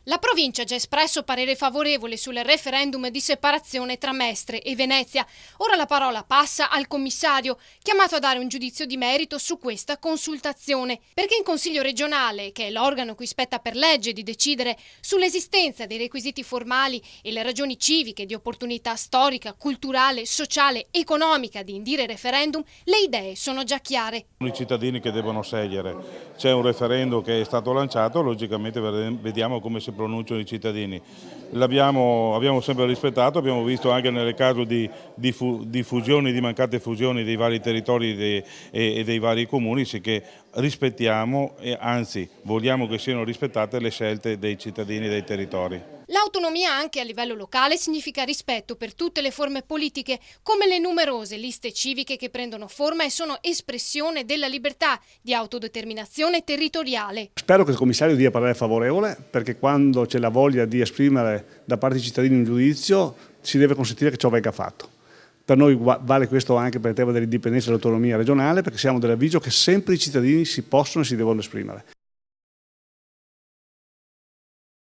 La provincia ha già espresso parere favorevole sul referendum di separazione tra Mestre e Venezia. Ora la parola passa al commissario, chiamato a dare un giudizio di merito su questa consultazione, perché in Consiglio regionale, che è l'organo cui spetta per legge di decidere sull'esistenza dei requisiti formali e le ragioni civiche di opportunità storica, culturale, sociale, economica di indire referendum, le idee sono già chiare. I cittadini che devono scegliere. C'è un referendum che è stato lanciato, logicamente vediamo come si pronunciano i cittadini. Abbiamo sempre rispettato, abbiamo visto anche nel caso di fusioni, di mancate fusioni dei vari territori e dei vari comuni, sì che rispettiamo e anzi vogliamo che siano rispettate le scelte dei cittadini e dei territori. L'autonomia anche a livello locale significa rispetto per tutte le forme politiche, come le numerose liste civiche che prendono forma e sono espressione della libertà di autodeterminazione territoriale. Spero che il commissario dia parere favorevole, perché quando c'è la voglia di esprimere da parte dei cittadini un giudizio si deve consentire che ciò venga fatto. Per noi vale questo anche per il tema dell'indipendenza e dell'autonomia regionale, perché siamo dell'avviso che sempre i cittadini si possono e si devono esprimere.